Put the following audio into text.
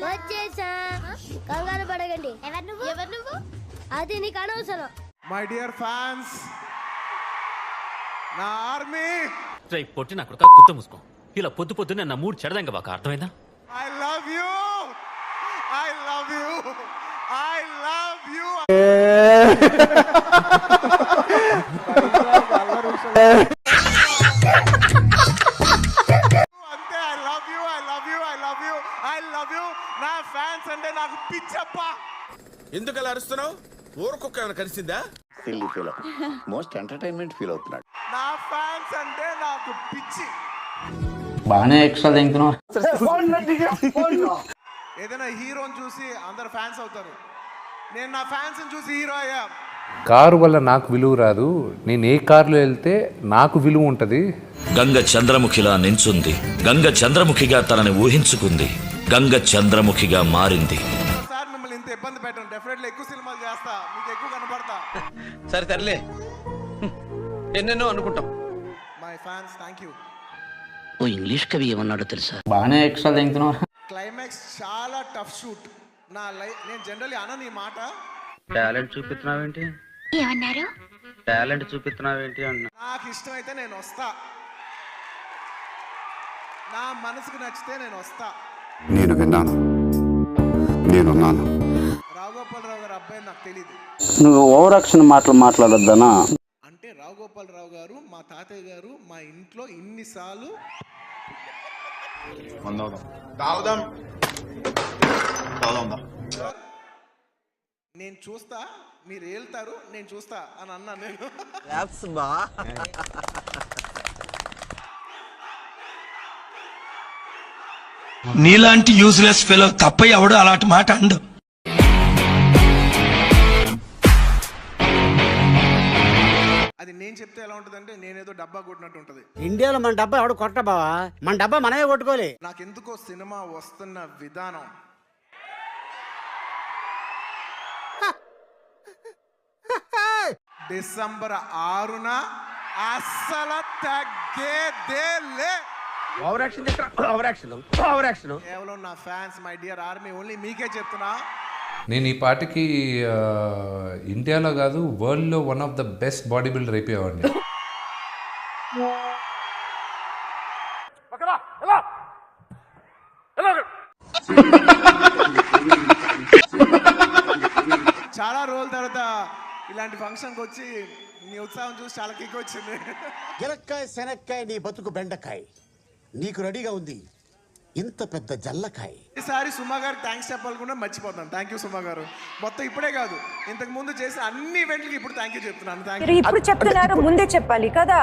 వచ్చేసా, కంగారు పడకండి. ఎవరు నువ్వు? అది నీకు అనవసరం. మై డియర్ ఫ్యాన్స్, నా ఆర్మీ, పొట్టి నా కొడుకు కుత్త మూసుకో. ఇలా పొద్దు పొద్దునే నా మూడు చెడదంగా బాగా అర్థమైందా? I love you, I love you, I love you. అంతే, I love you, I love you, I love you, I love you. నా ఫ్యాన్స్ అంటే నాకు పిచ్చప్ప. ఎందుకు అలా అరుస్తున్నావు? ఊరుకొక్క ఏమైనా కలిసిందా? Silly feel most entertainment feel అవుతున్నాడు. నా ఫ్యాన్స్ అంటే నాకు పిచ్చి. బాగానే ఎక్స్ట్రా తింటున్నావు. ఏదైనా హీరోని చూసి అందరు ఫ్యాన్స్ అవుతారు. నేను నా ఫ్యాన్స్ చూసి హీరో అయ్యా. కారు వల్ల నాకు విలువ రాదు, నేను ఏ కారులో వెళ్తే నాకు విలువ ఉంటుంది. గంగ చంద్రముఖిలా నించుంది, గంగ చంద్రముఖిగా తనని ఊహించుకుంది, గంగ చంద్రముఖిగా మారింది. సార్ మిమ్మల్ని ఇంత ఇబ్బంది పెట్టను, డెఫినెట్లీ ఎక్కువ సినిమాలు చేస్తా, మీకు ఎక్కువ కనపడతా. సరే తరలే, ఎన్నెన్నో అనుకుంటాం. My fans, thank you. ఓ ఇంగ్లీష్ కవి ఏమన్నాడో తెలుసా? బాగానే ఎక్స్ట్రా తింటున్నావు. క్లైమాక్స్ చాలా టఫ్ షూట్. నా లైఫ్ నేను జనరల్లీ అనను ఈ మాట. టాలెంట్ చూపిస్తున్నావేంటి? ఏమన్నారు? టాలెంట్ చూపిస్తున్నావేంటి అన్న. నాకు ఇష్టమైతే నేను వస్తా, నా మనసుకు నచ్చితే నేను వస్తా. నేను విన్నాను, నేనున్నాను. రావుగోపాలరావు గారు అబ్బాయి నాకు తెలీదు. నువ్వు ఓవర్ యాక్షన్ మాటలు మాట్లాడొద్దనా? అంటే రావుగోపాలరావు గారు మా తాతయ్య గారు మా ఇంట్లో ఇన్నిసార్లు నేను చూస్తా, మీరు వెళ్తారు, నేను చూస్తా అని అన్నా నేను. నీలాంటి యూజ్లెస్ ఫెలో తప్ప ఎవడు అలాంటి మాట అండు. అది నేను చెప్తే ఎలా ఉంటుందంటే నేనేదో డబ్బా కొట్టినట్టు ఉంటది. ఇండియాలో మన డబ్బా ఎవడు కొట్ట బావా, మన డబ్బా మనమే కొట్టుకోలే. నాకెందుకో సినిమా వస్తున్న విధానం డిసెంబర్ 6న అస్సలు తగ్గేదేలే. కేవలం నా fans, my dear army, only మీకే చెప్తున్నా. నేను ఈ పాటికి ఇండియాలో కాదు వరల్డ్లో one of the best body builder అయిపోయేవాడిని. చాలా రోజుల తర్వాత ఇలాంటి ఫంక్షన్కి వచ్చి నీ ఉత్సాహం చూసి చాలా కిక్ వచ్చింది. గిలక్కాయ శనక్కాయ నీ బతుకు బెండకాయ, నీకు రెడీగా ఉంది ఇంత పెద్ద జల్లకాయ. ఈసారి సుమా గారికి థ్యాంక్స్ చెప్పాలనుకుంటే మర్చిపోతాను. థ్యాంక్ యూ సుమా గారు. మొత్తం ఇప్పుడే కాదు, ఇంతకు ముందు చేసిన అన్ని ఈవెంట్లకి ఇప్పుడు థ్యాంక్ యూ చెప్తున్నాను. Thank you. ఇప్పుడు చెప్తున్నారు, ముందే చెప్పాలి కదా.